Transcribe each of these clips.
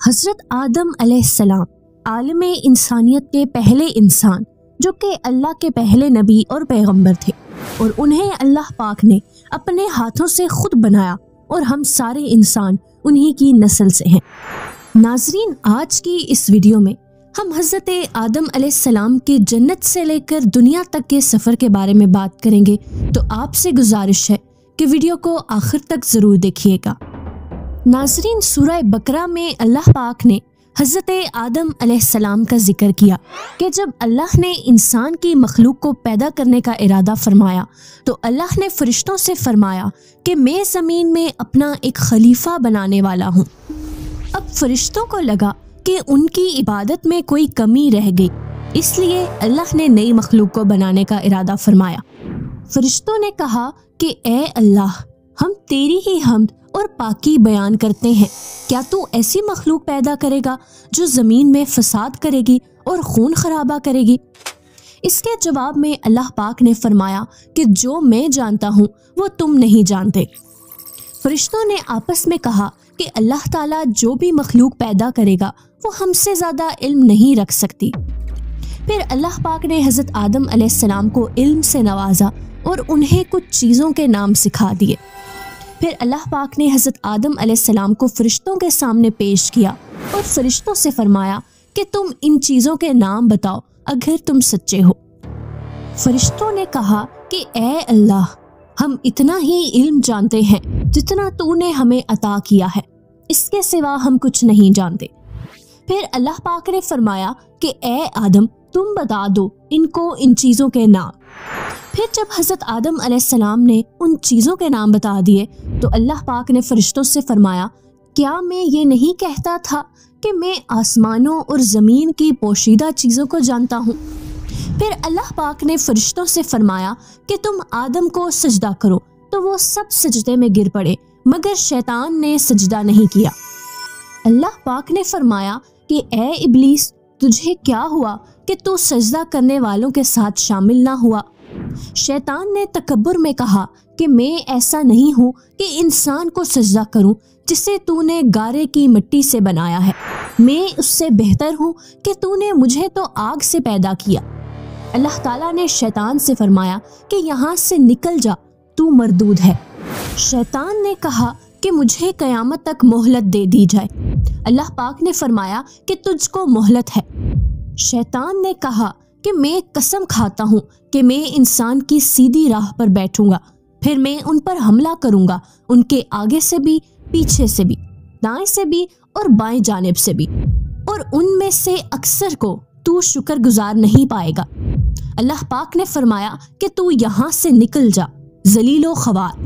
حضرت آدم علیہ السلام عالم انسانیت کے پہلے انسان جو کہ اللہ کے پہلے نبی اور پیغمبر تھے، اور انہیں اللہ پاک نے اپنے ہاتھوں سے خود بنایا، اور ہم سارے انسان انہی کی نسل سے ہیں۔ ناظرین، آج کی اس ویڈیو میں ہم حضرت آدم علیہ السلام کے جنت سے لے کر دنیا تک کے سفر کے بارے میں بات کریں گے، تو آپ سے گزارش ہے کہ ویڈیو کو آخر تک ضرور دیکھیے گا۔ ناظرین، سورہ بقرہ میں اللہ پاک نے حضرت آدم علیہ السلام کا ذکر کیا کہ جب اللہ نے انسان کی مخلوق کو پیدا کرنے کا ارادہ فرمایا تو اللہ نے فرشتوں سے فرمایا کہ میں زمین میں اپنا ایک خلیفہ بنانے والا ہوں۔ اب فرشتوں کو لگا کہ ان کی عبادت میں کوئی کمی رہ گئی، اس لیے اللہ نے نئی مخلوق کو بنانے کا ارادہ فرمایا۔ فرشتوں نے کہا کہ اے اللہ، ہم تیری ہی حمد اور پاکی بیان کرتے ہیں، کیا تو ایسی مخلوق پیدا کرے گا جو زمین میں فساد کرے گی اور خون خرابہ کرے گی؟ اس کے جواب میں اللہ پاک نے فرمایا کہ جو میں جانتا ہوں وہ تم نہیں جانتے۔ فرشتوں نے آپس میں کہا کہ اللہ تعالیٰ جو بھی مخلوق پیدا کرے گا وہ ہم سے زیادہ علم نہیں رکھ سکتی۔ پھر اللہ پاک نے حضرت آدم علیہ السلام کو علم سے نوازا اور انہیں کچھ چیزوں کے نام سکھا دیے۔ پھر اللہ پاک نے حضرت آدم علیہ السلام کو فرشتوں کے سامنے پیش کیا اور فرشتوں سے فرمایا کہ تم ان چیزوں کے نام بتاؤ اگر تم سچے ہو۔ فرشتوں نے کہا کہ اے اللہ، ہم اتنا ہی علم جانتے ہیں جتنا تو نے ہمیں عطا کیا ہے، اس کے سوا ہم کچھ نہیں جانتے۔ پھر اللہ پاک نے فرمایا کہ اے آدم، تم بتا دو ان کو ان چیزوں کے نام۔ پھر جب حضرت آدم علیہ السلام نے ان چیزوں کے نام بتا دیے تو اللہ پاک نے فرشتوں سے فرمایا، کیا میں یہ نہیں کہتا تھا کہ میں آسمانوں اور زمین کی پوشیدہ چیزوں کو جانتا ہوں؟ پھر اللہ پاک نے فرشتوں سے فرمایا کہ تم آدم کو سجدہ کرو، تو وہ سب سجدے میں گر پڑے مگر شیطان نے سجدہ نہیں کیا۔ اللہ پاک نے فرمایا کہ اے ابلیس، تجھے کیا ہوا کہ تو سجدہ کرنے والوں کے ساتھ شامل نہ ہوا؟ شیطان نے تکبر میں کہا کہ میں ایسا نہیں ہوں کہ انسان کو سجدہ کروں جسے تو نے گارے کی مٹی سے بنایا ہے، میں اس سے بہتر ہوں کہ تو نے مجھے تو آگ سے پیدا کیا۔ اللہ تعالیٰ نے شیطان سے فرمایا کہ یہاں سے نکل جا، تو مردود ہے۔ شیطان نے کہا کہ مجھے قیامت تک مہلت دے دی جائے۔ اللہ پاک نے فرمایا کہ تجھ کو مہلت ہے۔ شیطان نے کہا کہ میں قسم کھاتا ہوں کہ میں انسان کی سیدھی راہ پر بیٹھوں گا، پھر میں ان پر حملہ کروں گا، ان کے آگے سے بھی، پیچھے سے بھی، دائیں سے بھی اور بائیں جانب سے بھی، اور ان میں سے اکثر کو تو شکر گزار نہیں پائے گا۔ اللہ پاک نے فرمایا کہ تو یہاں سے نکل جا، ذلیل و خوار،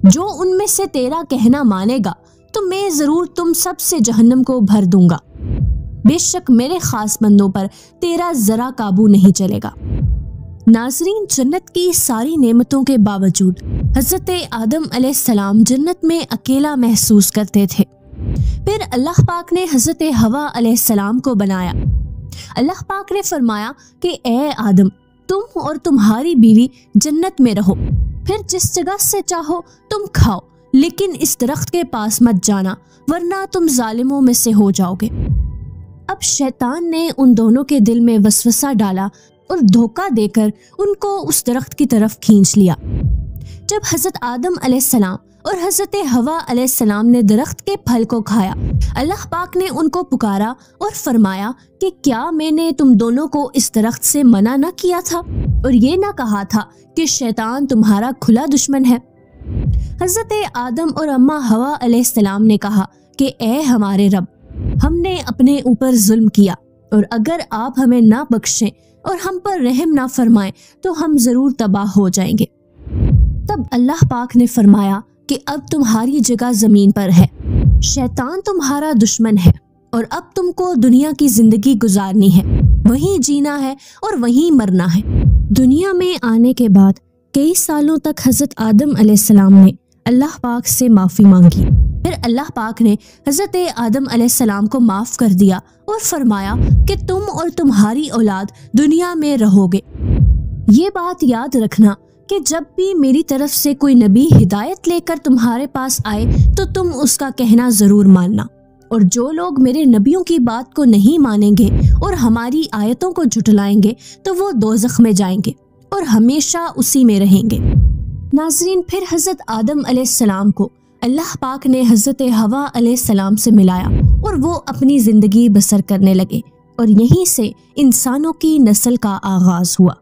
جو ان میں سے تیرا کہنا مانے گا تو میں ضرور تم سب سے جہنم کو بھر دوں گا، بے شک میرے خاص بندوں پر تیرا ذرا قابو نہیں چلے گا۔ ناظرین، جنت کی ساری نعمتوں کے باوجود حضرت آدم علیہ السلام جنت میں اکیلا محسوس کرتے تھے۔ پھر اللہ پاک نے حضرت حوا علیہ السلام کو بنایا۔ اللہ پاک نے فرمایا کہ اے آدم، تم اور تمہاری بیوی جنت میں رہو، پھر جس جگہ سے چاہو تم کھاؤ، لیکن اس درخت کے پاس مت جانا ورنہ تم ظالموں میں سے ہو جاؤ گے۔ اب شیطان نے ان دونوں کے دل میں وسوسہ ڈالا اور دھوکہ دے کر ان کو اس درخت کی طرف کھینچ لیا۔ جب حضرت آدم علیہ السلام اور حضرت حوا علیہ السلام نے درخت کے پھل کو کھایا، اللہ پاک نے ان کو پکارا اور فرمایا کہ کیا میں نے تم دونوں کو اس درخت سے منع نہ کیا تھا اور یہ نہ کہا تھا کہ شیطان تمہارا کھلا دشمن ہے؟ حضرت آدم اور اماں حوا علیہ السلام نے کہا کہ اے ہمارے رب، ہم نے اپنے اوپر ظلم کیا، اور اگر آپ ہمیں نہ بخشیں اور ہم پر رحم نہ فرمائیں تو ہم ضرور تباہ ہو جائیں گے۔ تب اللہ پاک نے فرمایا کہ اب تمہاری جگہ زمین پر ہے، شیطان تمہارا دشمن ہے، اور اب تم کو دنیا کی زندگی گزارنی ہے، وہیں جینا ہے اور وہیں مرنا ہے۔ دنیا میں آنے کے بعد کئی سالوں تک حضرت آدم علیہ السلام نے اللہ پاک سے معافی مانگی۔ پھر اللہ پاک نے حضرت آدم علیہ السلام کو معاف کر دیا اور فرمایا کہ تم اور تمہاری اولاد دنیا میں رہو گے۔ یہ بات یاد رکھنا کہ جب بھی میری طرف سے کوئی نبی ہدایت لے کر تمہارے پاس آئے تو تم اس کا کہنا ضرور ماننا، اور جو لوگ میرے نبیوں کی بات کو نہیں مانیں گے اور ہماری آیتوں کو جھٹلائیں گے تو وہ دوزخ میں جائیں گے اور ہمیشہ اسی میں رہیں گے۔ ناظرین، پھر حضرت آدم علیہ السلام کو اللہ پاک نے حضرت حوا علیہ السلام سے ملایا اور وہ اپنی زندگی بسر کرنے لگے، اور یہیں سے انسانوں کی نسل کا آغاز ہوا۔